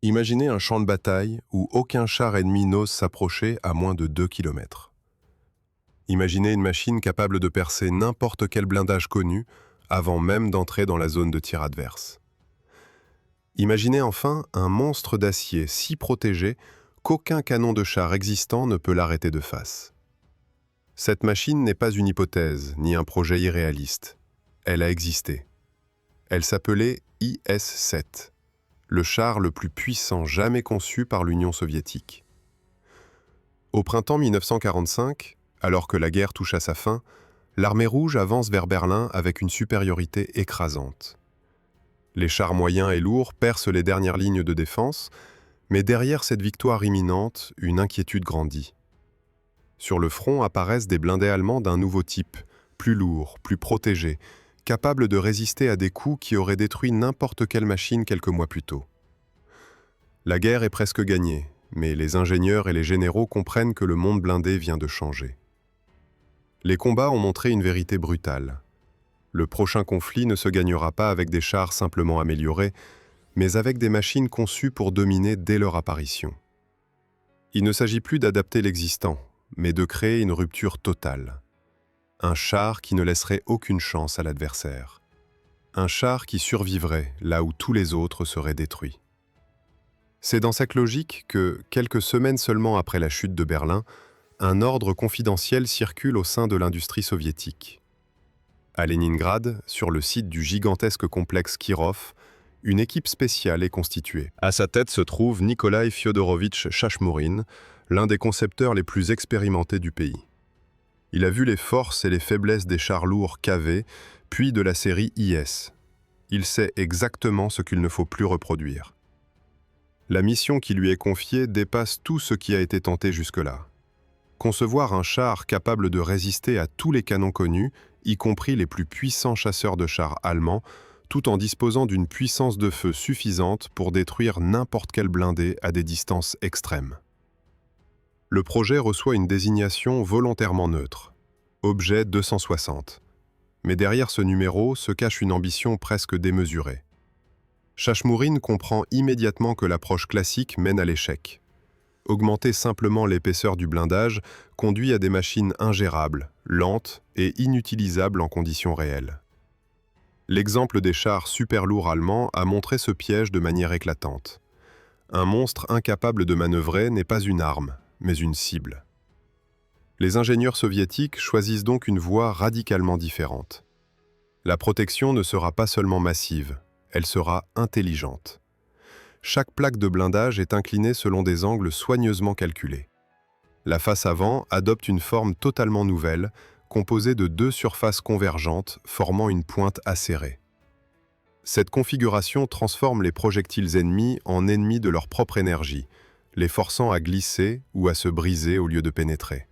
Imaginez un champ de bataille où aucun char ennemi n'ose s'approcher à moins de 2 kilomètres. Imaginez une machine capable de percer n'importe quel blindage connu avant même d'entrer dans la zone de tir adverse. Imaginez enfin un monstre d'acier si protégé qu'aucun canon de char existant ne peut l'arrêter de face. Cette machine n'est pas une hypothèse ni un projet irréaliste. Elle a existé. Elle s'appelait IS-7, le char le plus puissant jamais conçu par l'Union soviétique. Au printemps 1945, alors que la guerre touche à sa fin, l'armée rouge avance vers Berlin avec une supériorité écrasante. Les chars moyens et lourds percent les dernières lignes de défense, mais derrière cette victoire imminente, une inquiétude grandit. Sur le front apparaissent des blindés allemands d'un nouveau type, plus lourds, plus protégés, capables de résister à des coups qui auraient détruit n'importe quelle machine quelques mois plus tôt. La guerre est presque gagnée, mais les ingénieurs et les généraux comprennent que le monde blindé vient de changer. Les combats ont montré une vérité brutale. Le prochain conflit ne se gagnera pas avec des chars simplement améliorés, mais avec des machines conçues pour dominer dès leur apparition. Il ne s'agit plus d'adapter l'existant, mais de créer une rupture totale. Un char qui ne laisserait aucune chance à l'adversaire. Un char qui survivrait là où tous les autres seraient détruits. C'est dans cette logique que, quelques semaines seulement après la chute de Berlin, un ordre confidentiel circule au sein de l'industrie soviétique. À Leningrad, sur le site du gigantesque complexe Kirov, une équipe spéciale est constituée. À sa tête se trouve Nikolaï Fyodorovitch Chachmourine, l'un des concepteurs les plus expérimentés du pays. Il a vu les forces et les faiblesses des chars lourds KV, puis de la série IS. Il sait exactement ce qu'il ne faut plus reproduire. La mission qui lui est confiée dépasse tout ce qui a été tenté jusque-là. Concevoir un char capable de résister à tous les canons connus, y compris les plus puissants chasseurs de chars allemands, tout en disposant d'une puissance de feu suffisante pour détruire n'importe quel blindé à des distances extrêmes. Le projet reçoit une désignation volontairement neutre, objet 260. Mais derrière ce numéro se cache une ambition presque démesurée. Chachmourine comprend immédiatement que l'approche classique mène à l'échec. Augmenter simplement l'épaisseur du blindage conduit à des machines ingérables, lentes et inutilisables en conditions réelles. L'exemple des chars super lourds allemands a montré ce piège de manière éclatante. Un monstre incapable de manœuvrer n'est pas une arme, mais une cible. Les ingénieurs soviétiques choisissent donc une voie radicalement différente. La protection ne sera pas seulement massive, elle sera intelligente. Chaque plaque de blindage est inclinée selon des angles soigneusement calculés. La face avant adopte une forme totalement nouvelle, composée de deux surfaces convergentes formant une pointe acérée. Cette configuration transforme les projectiles ennemis en ennemis de leur propre énergie, les forçant à glisser ou à se briser au lieu de pénétrer.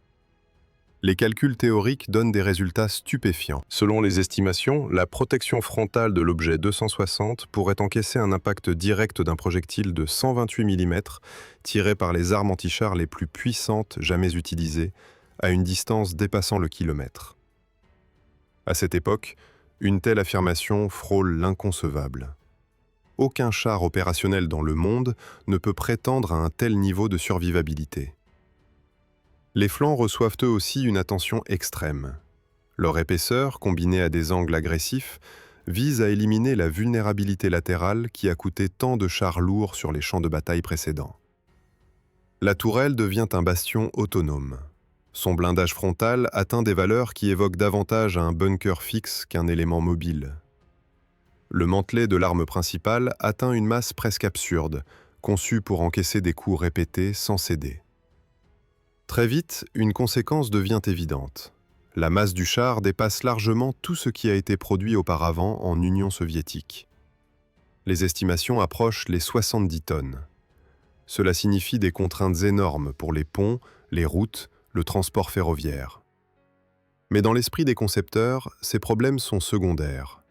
Les calculs théoriques donnent des résultats stupéfiants. Selon les estimations, la protection frontale de l'objet 260 pourrait encaisser un impact direct d'un projectile de 128 mm tiré par les armes anti-chars les plus puissantes jamais utilisées, à une distance dépassant le kilomètre. À cette époque, une telle affirmation frôle l'inconcevable. Aucun char opérationnel dans le monde ne peut prétendre à un tel niveau de survivabilité. Les flancs reçoivent eux aussi une attention extrême. Leur épaisseur, combinée à des angles agressifs, vise à éliminer la vulnérabilité latérale qui a coûté tant de chars lourds sur les champs de bataille précédents. La tourelle devient un bastion autonome. Son blindage frontal atteint des valeurs qui évoquent davantage un bunker fixe qu'un élément mobile. Le mantelet de l'arme principale atteint une masse presque absurde, conçue pour encaisser des coups répétés sans céder. Très vite, une conséquence devient évidente. La masse du char dépasse largement tout ce qui a été produit auparavant en Union soviétique. Les estimations approchent les 70 tonnes. Cela signifie des contraintes énormes pour les ponts, les routes, le transport ferroviaire. Mais dans l'esprit des concepteurs, ces problèmes sont secondaires.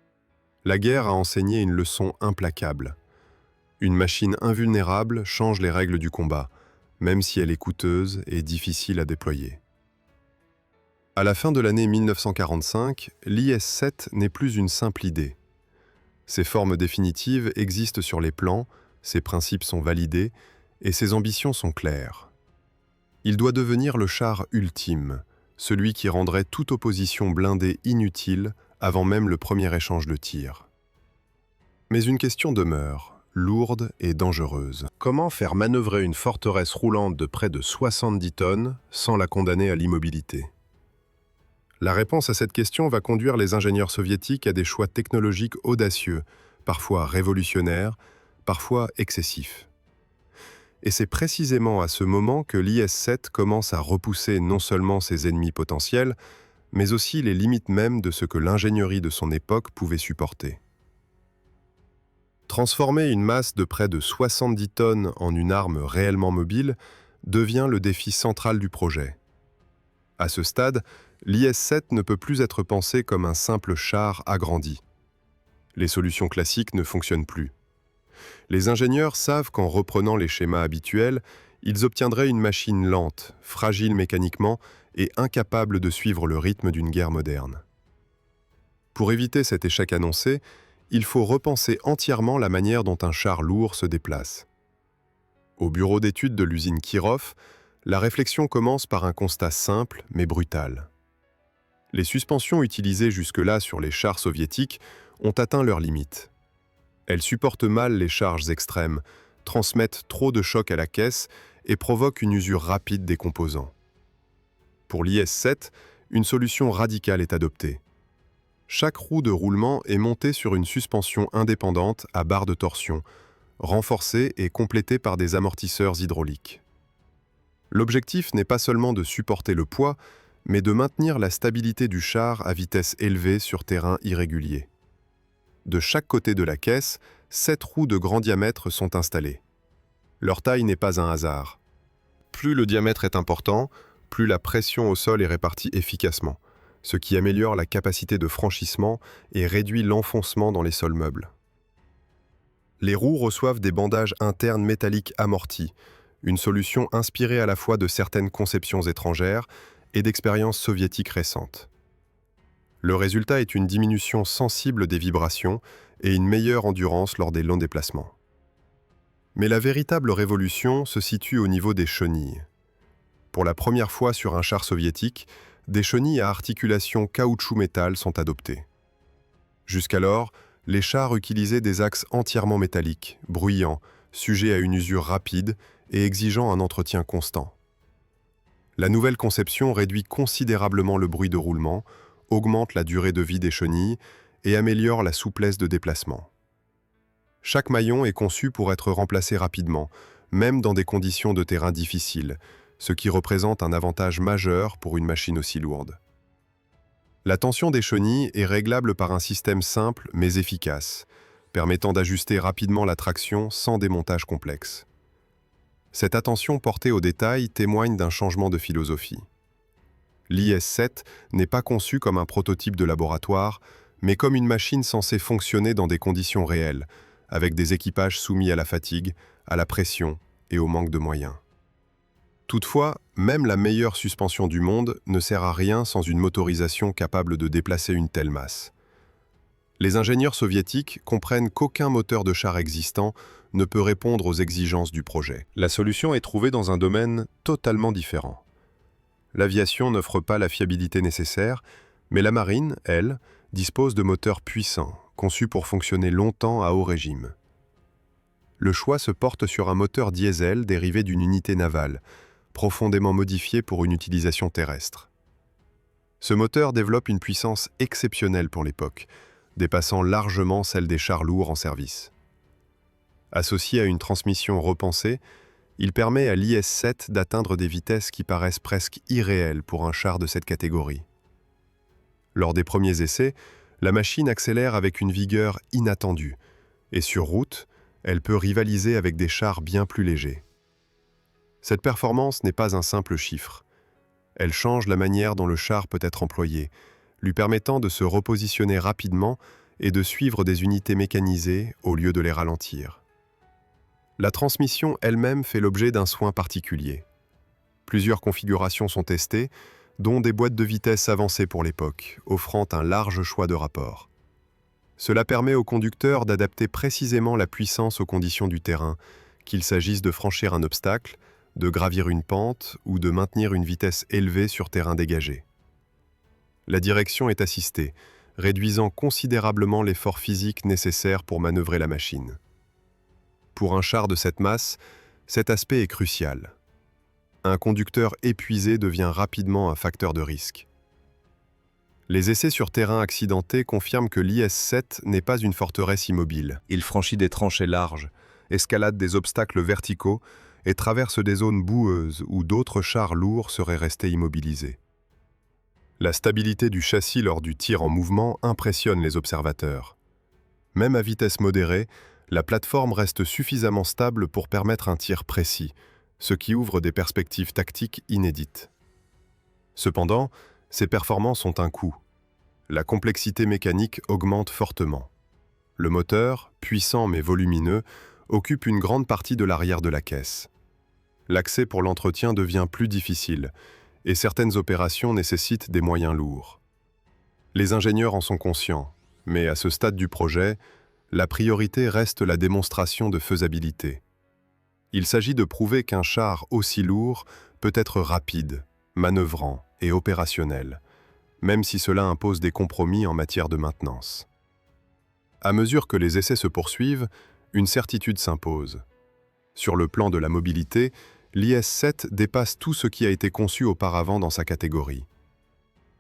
La guerre a enseigné une leçon implacable. Une machine invulnérable change les règles du combat, même si elle est coûteuse et difficile à déployer. À la fin de l'année 1945, l'IS-7 n'est plus une simple idée. Ses formes définitives existent sur les plans, Ses principes sont validés et ses ambitions sont claires. Il doit devenir le char ultime, celui qui rendrait toute opposition blindée inutile avant même le premier échange de tirs. Mais une question demeure, lourde et dangereuse. Comment faire manœuvrer une forteresse roulante de près de 70 tonnes sans la condamner à l'immobilité? La réponse à cette question va conduire les ingénieurs soviétiques à des choix technologiques audacieux, parfois révolutionnaires, parfois excessifs. Et c'est précisément à ce moment que l'IS-7 commence à repousser non seulement ses ennemis potentiels, mais aussi les limites mêmes de ce que l'ingénierie de son époque pouvait supporter. Transformer une masse de près de 70 tonnes en une arme réellement mobile devient le défi central du projet. À ce stade, l'IS-7 ne peut plus être pensé comme un simple char agrandi. Les solutions classiques ne fonctionnent plus. Les ingénieurs savent qu'en reprenant les schémas habituels, ils obtiendraient une machine lente, fragile mécaniquement et incapable de suivre le rythme d'une guerre moderne. Pour éviter cet échec annoncé, il faut repenser entièrement la manière dont un char lourd se déplace. Au bureau d'études de l'usine Kirov, la réflexion commence par un constat simple mais brutal. Les suspensions utilisées jusque-là sur les chars soviétiques ont atteint leurs limites. Elles supportent mal les charges extrêmes, transmettent trop de chocs à la caisse et provoquent une usure rapide des composants. Pour l'IS-7, une solution radicale est adoptée. Chaque roue de roulement est montée sur une suspension indépendante à barre de torsion, renforcée et complétée par des amortisseurs hydrauliques. L'objectif n'est pas seulement de supporter le poids, mais de maintenir la stabilité du char à vitesse élevée sur terrain irrégulier. De chaque côté de la caisse, 7 roues de grand diamètre sont installées. Leur taille n'est pas un hasard. Plus le diamètre est important, plus la pression au sol est répartie efficacement, ce qui améliore la capacité de franchissement et réduit l'enfoncement dans les sols meubles. Les roues reçoivent des bandages internes métalliques amortis, une solution inspirée à la fois de certaines conceptions étrangères et d'expériences soviétiques récentes. Le résultat est une diminution sensible des vibrations et une meilleure endurance lors des longs déplacements. Mais la véritable révolution se situe au niveau des chenilles. Pour la première fois sur un char soviétique, des chenilles à articulation caoutchouc-métal sont adoptées. Jusqu'alors, les chars utilisaient des axes entièrement métalliques, bruyants, sujets à une usure rapide et exigeant un entretien constant. La nouvelle conception réduit considérablement le bruit de roulement, augmente la durée de vie des chenilles et améliore la souplesse de déplacement. Chaque maillon est conçu pour être remplacé rapidement, même dans des conditions de terrain difficiles, ce qui représente un avantage majeur pour une machine aussi lourde. La tension des chenilles est réglable par un système simple mais efficace, permettant d'ajuster rapidement la traction sans démontage complexe. Cette attention portée aux détails témoigne d'un changement de philosophie. L'IS-7 n'est pas conçu comme un prototype de laboratoire, mais comme une machine censée fonctionner dans des conditions réelles, avec des équipages soumis à la fatigue, à la pression et au manque de moyens. Toutefois, même la meilleure suspension du monde ne sert à rien sans une motorisation capable de déplacer une telle masse. Les ingénieurs soviétiques comprennent qu'aucun moteur de char existant ne peut répondre aux exigences du projet. La solution est trouvée dans un domaine totalement différent. L'aviation n'offre pas la fiabilité nécessaire, mais la marine, elle, dispose de moteurs puissants, conçus pour fonctionner longtemps à haut régime. Le choix se porte sur un moteur diesel dérivé d'une unité navale, profondément modifié pour une utilisation terrestre. Ce moteur développe une puissance exceptionnelle pour l'époque, dépassant largement celle des chars lourds en service. Associé à une transmission repensée, il permet à l'IS-7 d'atteindre des vitesses qui paraissent presque irréelles pour un char de cette catégorie. Lors des premiers essais, la machine accélère avec une vigueur inattendue, et sur route, elle peut rivaliser avec des chars bien plus légers. Cette performance n'est pas un simple chiffre. Elle change la manière dont le char peut être employé, lui permettant de se repositionner rapidement et de suivre des unités mécanisées au lieu de les ralentir. La transmission elle-même fait l'objet d'un soin particulier. Plusieurs configurations sont testées, dont des boîtes de vitesse avancées pour l'époque, offrant un large choix de rapports. Cela permet au conducteur d'adapter précisément la puissance aux conditions du terrain, qu'il s'agisse de franchir un obstacle, de gravir une pente ou de maintenir une vitesse élevée sur terrain dégagé. La direction est assistée, réduisant considérablement l'effort physique nécessaire pour manœuvrer la machine. Pour un char de cette masse, cet aspect est crucial. Un conducteur épuisé devient rapidement un facteur de risque. Les essais sur terrain accidenté confirment que l'IS-7 n'est pas une forteresse immobile. Il franchit des tranchées larges, escalade des obstacles verticaux et traverse des zones boueuses où d'autres chars lourds seraient restés immobilisés. La stabilité du châssis lors du tir en mouvement impressionne les observateurs. Même à vitesse modérée, la plateforme reste suffisamment stable pour permettre un tir précis, ce qui ouvre des perspectives tactiques inédites. Cependant, ces performances ont un coût. La complexité mécanique augmente fortement. Le moteur, puissant mais volumineux, occupe une grande partie de l'arrière de la caisse. L'accès pour l'entretien devient plus difficile, et certaines opérations nécessitent des moyens lourds. Les ingénieurs en sont conscients, mais à ce stade du projet, la priorité reste la démonstration de faisabilité. Il s'agit de prouver qu'un char aussi lourd peut être rapide, manœuvrant et opérationnel, même si cela impose des compromis en matière de maintenance. À mesure que les essais se poursuivent, une certitude s'impose. Sur le plan de la mobilité, l'IS-7 dépasse tout ce qui a été conçu auparavant dans sa catégorie.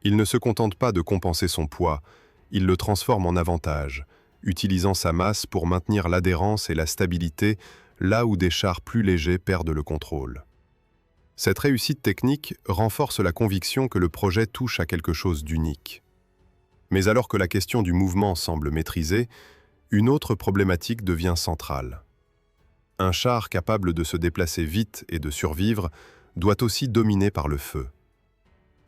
Il ne se contente pas de compenser son poids, il le transforme en avantage, utilisant sa masse pour maintenir l'adhérence et la stabilité là où des chars plus légers perdent le contrôle. Cette réussite technique renforce la conviction que le projet touche à quelque chose d'unique. Mais alors que la question du mouvement semble maîtrisée, une autre problématique devient centrale. Un char capable de se déplacer vite et de survivre doit aussi dominer par le feu.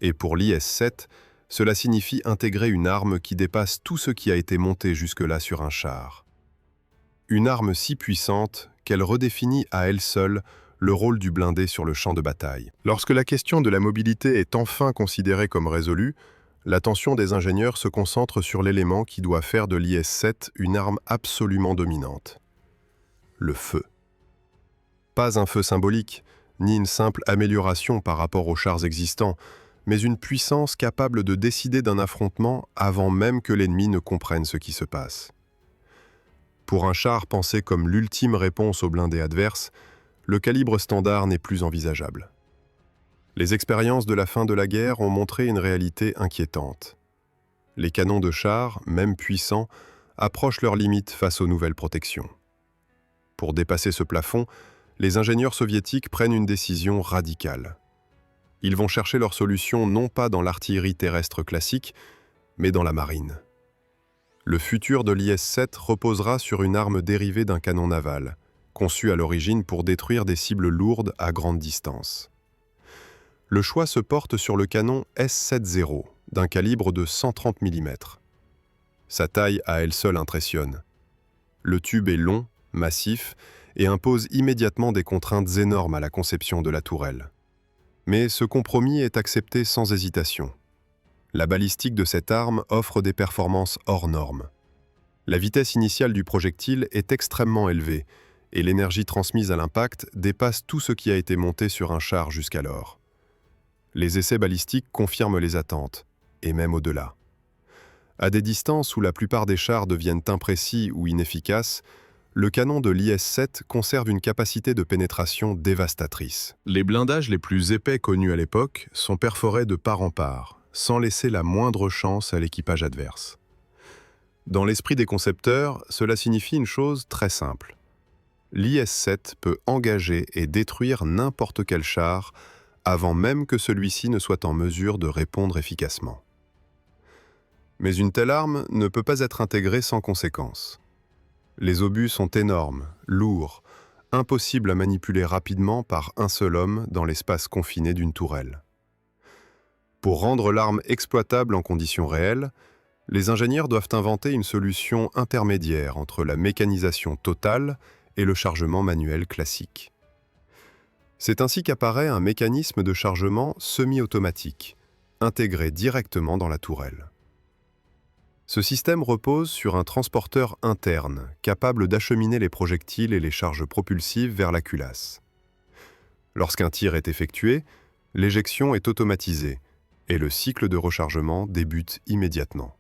Et pour l'IS-7, cela signifie intégrer une arme qui dépasse tout ce qui a été monté jusque-là sur un char. Une arme si puissante qu'elle redéfinit à elle seule le rôle du blindé sur le champ de bataille. Lorsque la question de la mobilité est enfin considérée comme résolue, l'attention des ingénieurs se concentre sur l'élément qui doit faire de l'IS-7 une arme absolument dominante. Le feu. Pas un feu symbolique, ni une simple amélioration par rapport aux chars existants, mais une puissance capable de décider d'un affrontement avant même que l'ennemi ne comprenne ce qui se passe. Pour un char pensé comme l'ultime réponse aux blindés adverses, le calibre standard n'est plus envisageable. Les expériences de la fin de la guerre ont montré une réalité inquiétante. Les canons de chars, même puissants, approchent leurs limites face aux nouvelles protections. Pour dépasser ce plafond, les ingénieurs soviétiques prennent une décision radicale. Ils vont chercher leur solution non pas dans l'artillerie terrestre classique, mais dans la marine. Le futur de l'IS-7 reposera sur une arme dérivée d'un canon naval, conçu à l'origine pour détruire des cibles lourdes à grande distance. Le choix se porte sur le canon S-70, d'un calibre de 130 mm. Sa taille à elle seule impressionne. Le tube est long, massif, et impose immédiatement des contraintes énormes à la conception de la tourelle. Mais ce compromis est accepté sans hésitation. La balistique de cette arme offre des performances hors normes. La vitesse initiale du projectile est extrêmement élevée, et l'énergie transmise à l'impact dépasse tout ce qui a été monté sur un char jusqu'alors. Les essais balistiques confirment les attentes, et même au-delà. À des distances où la plupart des chars deviennent imprécis ou inefficaces, le canon de l'IS-7 conserve une capacité de pénétration dévastatrice. Les blindages les plus épais connus à l'époque sont perforés de part en part, sans laisser la moindre chance à l'équipage adverse. Dans l'esprit des concepteurs, cela signifie une chose très simple. L'IS-7 peut engager et détruire n'importe quel char avant même que celui-ci ne soit en mesure de répondre efficacement. Mais une telle arme ne peut pas être intégrée sans conséquence. Les obus sont énormes, lourds, impossibles à manipuler rapidement par un seul homme dans l'espace confiné d'une tourelle. Pour rendre l'arme exploitable en conditions réelles, les ingénieurs doivent inventer une solution intermédiaire entre la mécanisation totale et le chargement manuel classique. C'est ainsi qu'apparaît un mécanisme de chargement semi-automatique, intégré directement dans la tourelle. Ce système repose sur un transporteur interne, capable d'acheminer les projectiles et les charges propulsives vers la culasse. Lorsqu'un tir est effectué, l'éjection est automatisée et le cycle de rechargement débute immédiatement.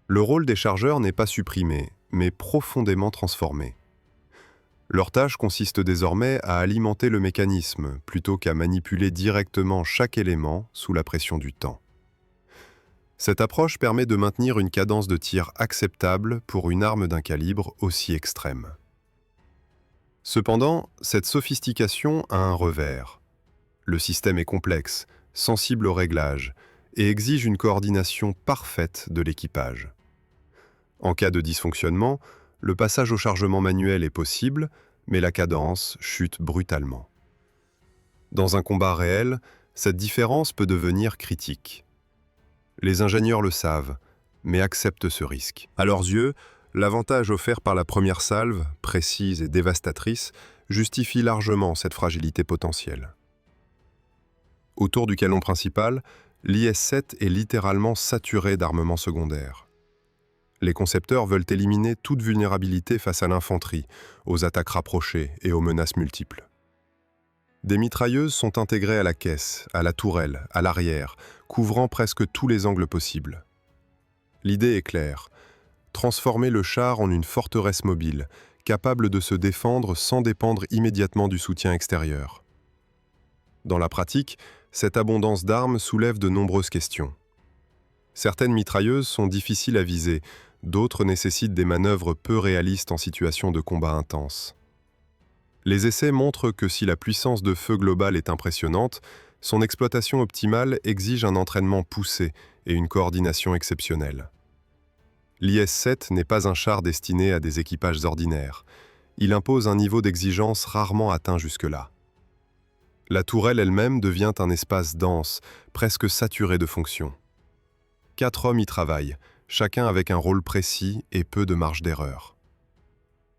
Le rôle des chargeurs n'est pas supprimé, mais profondément transformé. Leur tâche consiste désormais à alimenter le mécanisme plutôt qu'à manipuler directement chaque élément sous la pression du temps. Cette approche permet de maintenir une cadence de tir acceptable pour une arme d'un calibre aussi extrême. Cependant, cette sophistication a un revers. Le système est complexe, sensible au réglage, et exige une coordination parfaite de l'équipage. En cas de dysfonctionnement, le passage au chargement manuel est possible, mais la cadence chute brutalement. Dans un combat réel, cette différence peut devenir critique. Les ingénieurs le savent, mais acceptent ce risque. À leurs yeux, l'avantage offert par la première salve, précise et dévastatrice, justifie largement cette fragilité potentielle. Autour du canon principal, l'IS-7 est littéralement saturé d'armements secondaires. Les concepteurs veulent éliminer toute vulnérabilité face à l'infanterie, aux attaques rapprochées et aux menaces multiples. Des mitrailleuses sont intégrées à la caisse, à la tourelle, à l'arrière, couvrant presque tous les angles possibles. L'idée est claire, transformer le char en une forteresse mobile, capable de se défendre sans dépendre immédiatement du soutien extérieur. Dans la pratique, cette abondance d'armes soulève de nombreuses questions. Certaines mitrailleuses sont difficiles à viser, d'autres nécessitent des manœuvres peu réalistes en situation de combat intense. Les essais montrent que si la puissance de feu globale est impressionnante, son exploitation optimale exige un entraînement poussé et une coordination exceptionnelle. L'IS-7 n'est pas un char destiné à des équipages ordinaires. Il impose un niveau d'exigence rarement atteint jusque-là. La tourelle elle-même devient un espace dense, presque saturé de fonctions. 4 hommes y travaillent, chacun avec un rôle précis et peu de marge d'erreur.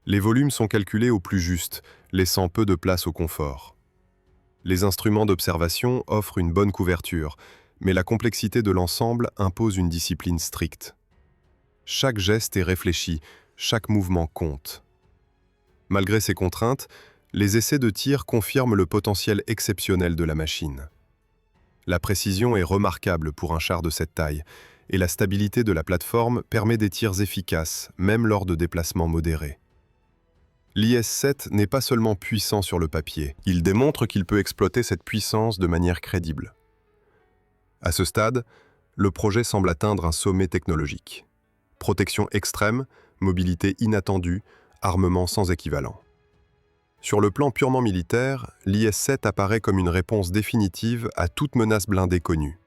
Les volumes sont calculés au plus juste, laissant peu de place au confort. Les instruments d'observation offrent une bonne couverture, mais la complexité de l'ensemble impose une discipline stricte. Chaque geste est réfléchi, chaque mouvement compte. Malgré ces contraintes, les essais de tir confirment le potentiel exceptionnel de la machine. La précision est remarquable pour un char de cette taille, et la stabilité de la plateforme permet des tirs efficaces, même lors de déplacements modérés. L'IS-7 n'est pas seulement puissant sur le papier, il démontre qu'il peut exploiter cette puissance de manière crédible. À ce stade, le projet semble atteindre un sommet technologique. Protection extrême, mobilité inattendue, armement sans équivalent. Sur le plan purement militaire, l'IS-7 apparaît comme une réponse définitive à toute menace blindée connue.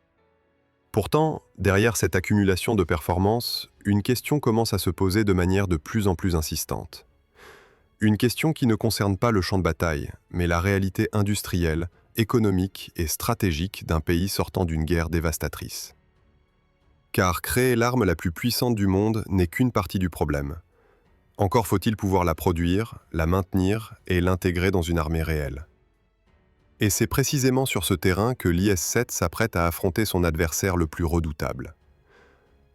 Pourtant, derrière cette accumulation de performances, une question commence à se poser de manière de plus en plus insistante. Une question qui ne concerne pas le champ de bataille, mais la réalité industrielle, économique et stratégique d'un pays sortant d'une guerre dévastatrice. Car créer l'arme la plus puissante du monde n'est qu'une partie du problème. Encore faut-il pouvoir la produire, la maintenir et l'intégrer dans une armée réelle. Et c'est précisément sur ce terrain que l'IS-7 s'apprête à affronter son adversaire le plus redoutable.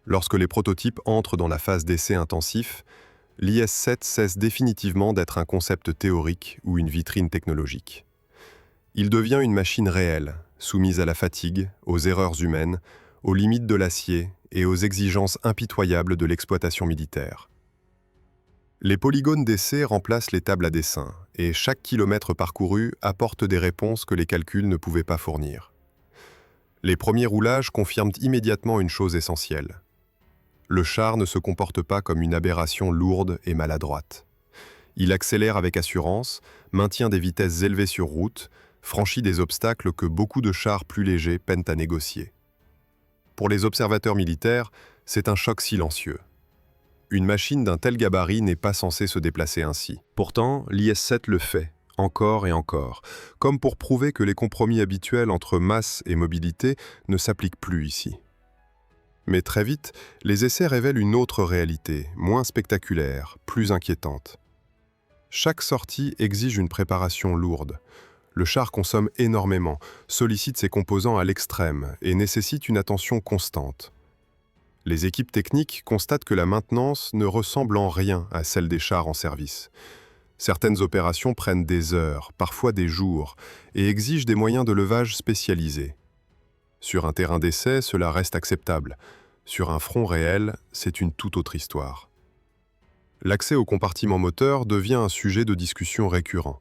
Lorsque les prototypes entrent dans la phase d'essai intensif, l'IS-7 cesse définitivement d'être un concept théorique ou une vitrine technologique. Il devient une machine réelle, soumise à la fatigue, aux erreurs humaines, aux limites de l'acier et aux exigences impitoyables de l'exploitation militaire. Les polygones d'essai remplacent les tables à dessin, et chaque kilomètre parcouru apporte des réponses que les calculs ne pouvaient pas fournir. Les premiers roulages confirment immédiatement une chose essentielle. Le char ne se comporte pas comme une aberration lourde et maladroite. Il accélère avec assurance, maintient des vitesses élevées sur route, franchit des obstacles que beaucoup de chars plus légers peinent à négocier. Pour les observateurs militaires, c'est un choc silencieux. Une machine d'un tel gabarit n'est pas censée se déplacer ainsi. Pourtant, l'IS-7 le fait, encore et encore, comme pour prouver que les compromis habituels entre masse et mobilité ne s'appliquent plus ici. Mais très vite, les essais révèlent une autre réalité, moins spectaculaire, plus inquiétante. Chaque sortie exige une préparation lourde. Le char consomme énormément, sollicite ses composants à l'extrême et nécessite une attention constante. Les équipes techniques constatent que la maintenance ne ressemble en rien à celle des chars en service. Certaines opérations prennent des heures, parfois des jours, et exigent des moyens de levage spécialisés. Sur un terrain d'essai, cela reste acceptable. Sur un front réel, c'est une toute autre histoire. L'accès au compartiment moteur devient un sujet de discussion récurrent.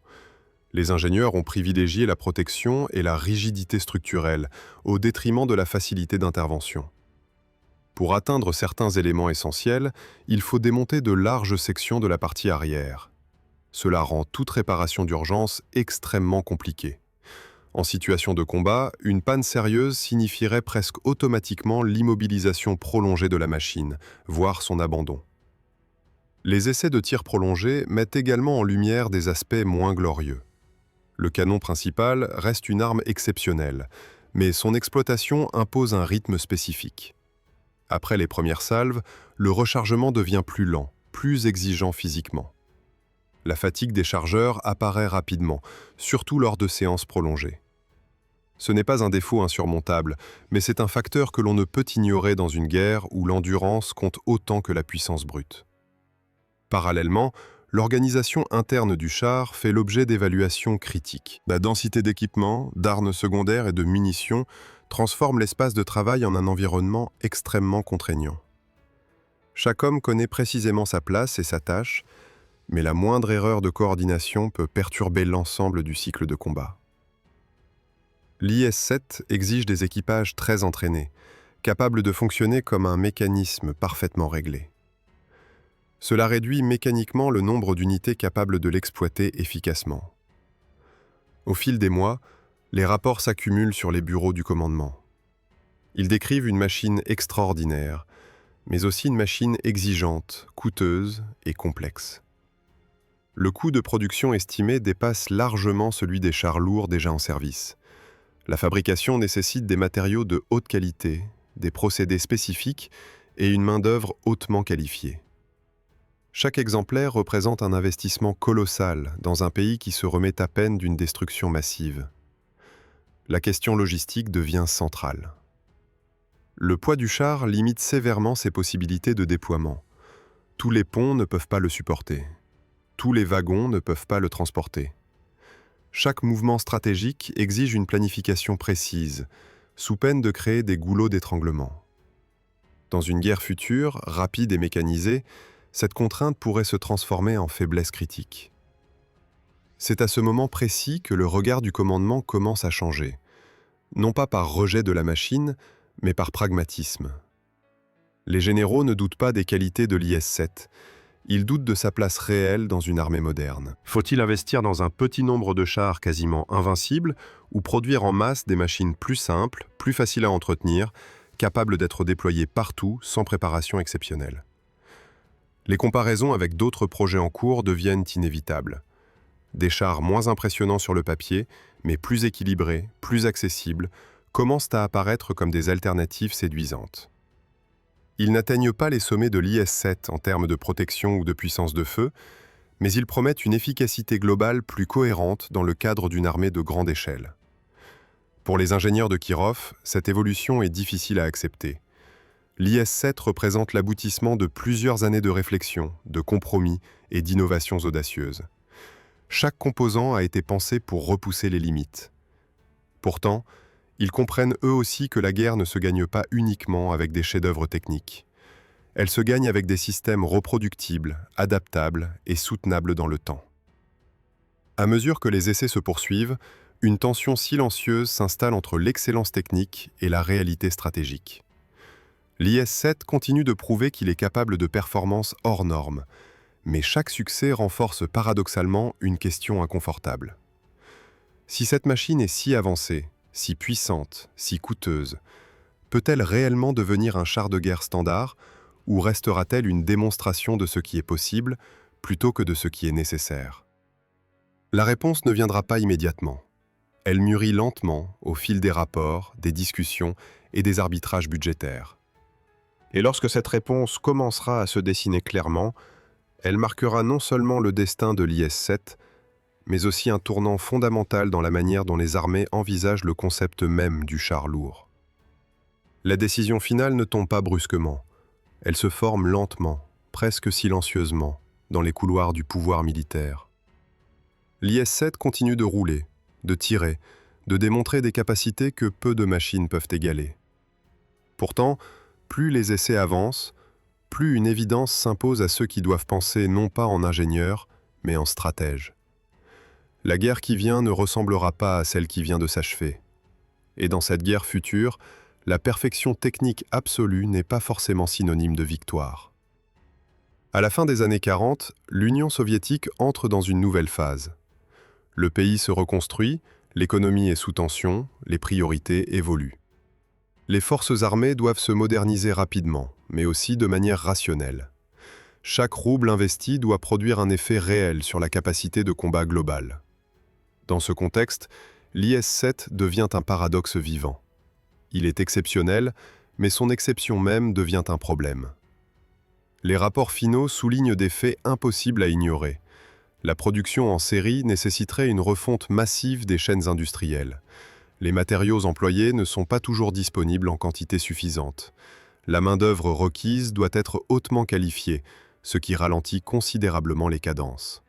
Les ingénieurs ont privilégié la protection et la rigidité structurelle, au détriment de la facilité d'intervention. Pour atteindre certains éléments essentiels, il faut démonter de larges sections de la partie arrière. Cela rend toute réparation d'urgence extrêmement compliquée. En situation de combat, une panne sérieuse signifierait presque automatiquement l'immobilisation prolongée de la machine, voire son abandon. Les essais de tir prolongé mettent également en lumière des aspects moins glorieux. Le canon principal reste une arme exceptionnelle, mais son exploitation impose un rythme spécifique. Après les premières salves, le rechargement devient plus lent, plus exigeant physiquement. La fatigue des chargeurs apparaît rapidement, surtout lors de séances prolongées. Ce n'est pas un défaut insurmontable, mais c'est un facteur que l'on ne peut ignorer dans une guerre où l'endurance compte autant que la puissance brute. Parallèlement, l'organisation interne du char fait l'objet d'évaluations critiques. La densité d'équipements, d'armes secondaires et de munitions transforme l'espace de travail en un environnement extrêmement contraignant. Chaque homme connaît précisément sa place et sa tâche, mais la moindre erreur de coordination peut perturber l'ensemble du cycle de combat. L'IS-7 exige des équipages très entraînés, capables de fonctionner comme un mécanisme parfaitement réglé. Cela réduit mécaniquement le nombre d'unités capables de l'exploiter efficacement. Au fil des mois, les rapports s'accumulent sur les bureaux du commandement. Ils décrivent une machine extraordinaire, mais aussi une machine exigeante, coûteuse et complexe. Le coût de production estimé dépasse largement celui des chars lourds déjà en service. La fabrication nécessite des matériaux de haute qualité, des procédés spécifiques et une main-d'œuvre hautement qualifiée. Chaque exemplaire représente un investissement colossal dans un pays qui se remet à peine d'une destruction massive. La question logistique devient centrale. Le poids du char limite sévèrement ses possibilités de déploiement. Tous les ponts ne peuvent pas le supporter. Tous les wagons ne peuvent pas le transporter. Chaque mouvement stratégique exige une planification précise, sous peine de créer des goulots d'étranglement. Dans une guerre future, rapide et mécanisée, cette contrainte pourrait se transformer en faiblesse critique. C'est à ce moment précis que le regard du commandement commence à changer, non pas par rejet de la machine, mais par pragmatisme. Les généraux ne doutent pas des qualités de l'IS-7, ils doutent de sa place réelle dans une armée moderne. Faut-il investir dans un petit nombre de chars quasiment invincibles ou produire en masse des machines plus simples, plus faciles à entretenir, capables d'être déployées partout sans préparation exceptionnelle? Les comparaisons avec d'autres projets en cours deviennent inévitables. Des chars moins impressionnants sur le papier, mais plus équilibrés, plus accessibles, commencent à apparaître comme des alternatives séduisantes. Ils n'atteignent pas les sommets de l'IS-7 en termes de protection ou de puissance de feu, mais ils promettent une efficacité globale plus cohérente dans le cadre d'une armée de grande échelle. Pour les ingénieurs de Kirov, cette évolution est difficile à accepter. L'IS-7 représente l'aboutissement de plusieurs années de réflexion, de compromis et d'innovations audacieuses. Chaque composant a été pensé pour repousser les limites. Pourtant, ils comprennent eux aussi que la guerre ne se gagne pas uniquement avec des chefs-d'œuvre techniques. Elle se gagne avec des systèmes reproductibles, adaptables et soutenables dans le temps. À mesure que les essais se poursuivent, une tension silencieuse s'installe entre l'excellence technique et la réalité stratégique. L'IS-7 continue de prouver qu'il est capable de performances hors normes, mais chaque succès renforce paradoxalement une question inconfortable. Si cette machine est si avancée, si puissante, si coûteuse, peut-elle réellement devenir un char de guerre standard ou restera-t-elle une démonstration de ce qui est possible plutôt que de ce qui est nécessaire? La réponse ne viendra pas immédiatement. Elle mûrit lentement au fil des rapports, des discussions et des arbitrages budgétaires. Et lorsque cette réponse commencera à se dessiner clairement, elle marquera non seulement le destin de l'IS-7, mais aussi un tournant fondamental dans la manière dont les armées envisagent le concept même du char lourd. La décision finale ne tombe pas brusquement. Elle se forme lentement, presque silencieusement, dans les couloirs du pouvoir militaire. L'IS-7 continue de rouler, de tirer, de démontrer des capacités que peu de machines peuvent égaler. Pourtant, plus les essais avancent, plus une évidence s'impose à ceux qui doivent penser non pas en ingénieurs, mais en stratèges. La guerre qui vient ne ressemblera pas à celle qui vient de s'achever. Et dans cette guerre future, la perfection technique absolue n'est pas forcément synonyme de victoire. À la fin des années 40, l'Union soviétique entre dans une nouvelle phase. Le pays se reconstruit, l'économie est sous tension, les priorités évoluent. Les forces armées doivent se moderniser rapidement, mais aussi de manière rationnelle. Chaque rouble investi doit produire un effet réel sur la capacité de combat globale. Dans ce contexte, l'IS-7 devient un paradoxe vivant. Il est exceptionnel, mais son exception même devient un problème. Les rapports finaux soulignent des faits impossibles à ignorer. La production en série nécessiterait une refonte massive des chaînes industrielles. Les matériaux employés ne sont pas toujours disponibles en quantité suffisante. La main-d'œuvre requise doit être hautement qualifiée, ce qui ralentit considérablement les cadences.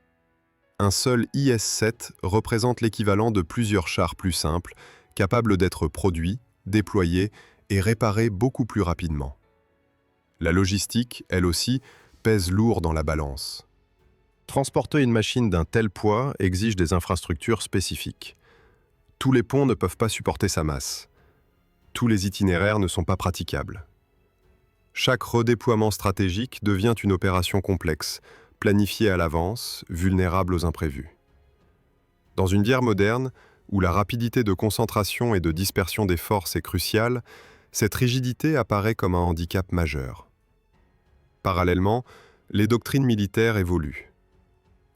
Un seul IS-7 représente l'équivalent de plusieurs chars plus simples, capables d'être produits, déployés et réparés beaucoup plus rapidement. La logistique, elle aussi, pèse lourd dans la balance. Transporter une machine d'un tel poids exige des infrastructures spécifiques. Tous les ponts ne peuvent pas supporter sa masse. Tous les itinéraires ne sont pas praticables. Chaque redéploiement stratégique devient une opération complexe, planifiée à l'avance, vulnérable aux imprévus. Dans une guerre moderne, où la rapidité de concentration et de dispersion des forces est cruciale, cette rigidité apparaît comme un handicap majeur. Parallèlement, les doctrines militaires évoluent.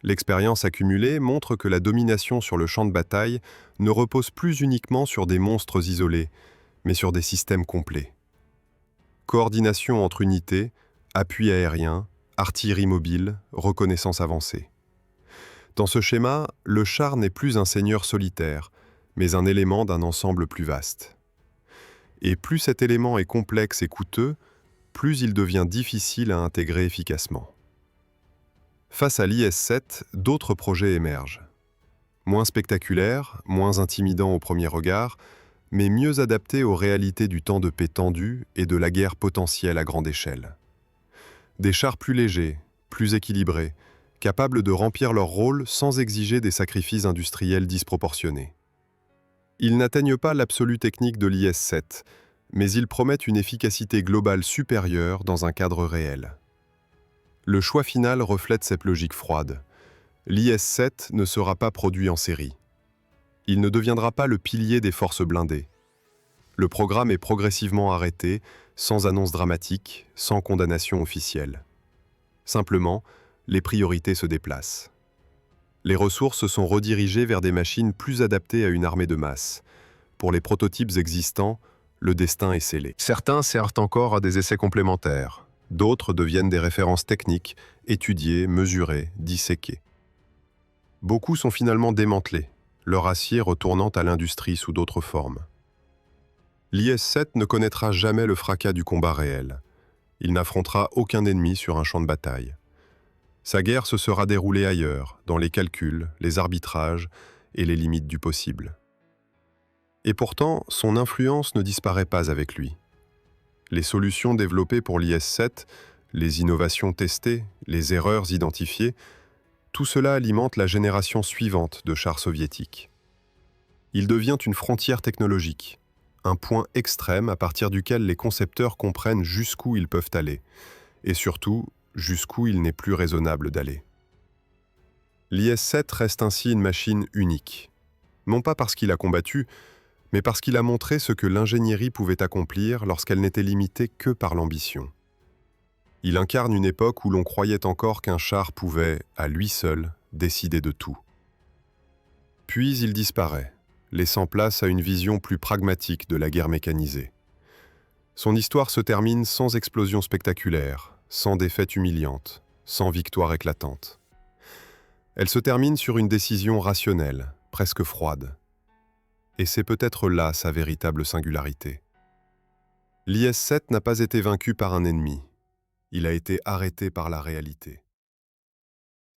L'expérience accumulée montre que la domination sur le champ de bataille ne repose plus uniquement sur des monstres isolés, mais sur des systèmes complets. Coordination entre unités, appui aérien, artillerie mobile, reconnaissance avancée. Dans ce schéma, le char n'est plus un seigneur solitaire, mais un élément d'un ensemble plus vaste. Et plus cet élément est complexe et coûteux, plus il devient difficile à intégrer efficacement. Face à l'IS-7, d'autres projets émergent. Moins spectaculaires, moins intimidants au premier regard, mais mieux adaptés aux réalités du temps de paix tendu et de la guerre potentielle à grande échelle. Des chars plus légers, plus équilibrés, capables de remplir leur rôle sans exiger des sacrifices industriels disproportionnés. Ils n'atteignent pas l'absolu technique de l'IS-7, mais ils promettent une efficacité globale supérieure dans un cadre réel. Le choix final reflète cette logique froide. L'IS-7 ne sera pas produit en série. Il ne deviendra pas le pilier des forces blindées. Le programme est progressivement arrêté, sans annonce dramatique, sans condamnation officielle. Simplement, les priorités se déplacent. Les ressources sont redirigées vers des machines plus adaptées à une armée de masse. Pour les prototypes existants, le destin est scellé. Certains servent encore à des essais complémentaires. D'autres deviennent des références techniques, étudiées, mesurées, disséquées. Beaucoup sont finalement démantelés, leur acier retournant à l'industrie sous d'autres formes. L'IS-7 ne connaîtra jamais le fracas du combat réel. Il n'affrontera aucun ennemi sur un champ de bataille. Sa guerre se sera déroulée ailleurs, dans les calculs, les arbitrages et les limites du possible. Et pourtant, son influence ne disparaît pas avec lui. Les solutions développées pour l'IS-7, les innovations testées, les erreurs identifiées, tout cela alimente la génération suivante de chars soviétiques. Il devient une frontière technologique, un point extrême à partir duquel les concepteurs comprennent jusqu'où ils peuvent aller, et surtout, jusqu'où il n'est plus raisonnable d'aller. L'IS-7 reste ainsi une machine unique, non pas parce qu'il a combattu, mais parce qu'il a montré ce que l'ingénierie pouvait accomplir lorsqu'elle n'était limitée que par l'ambition. Il incarne une époque où l'on croyait encore qu'un char pouvait, à lui seul, décider de tout. Puis il disparaît, laissant place à une vision plus pragmatique de la guerre mécanisée. Son histoire se termine sans explosion spectaculaire, sans défaite humiliante, sans victoire éclatante. Elle se termine sur une décision rationnelle, presque froide. Et c'est peut-être là sa véritable singularité. L'IS-7 n'a pas été vaincu par un ennemi. Il a été arrêté par la réalité.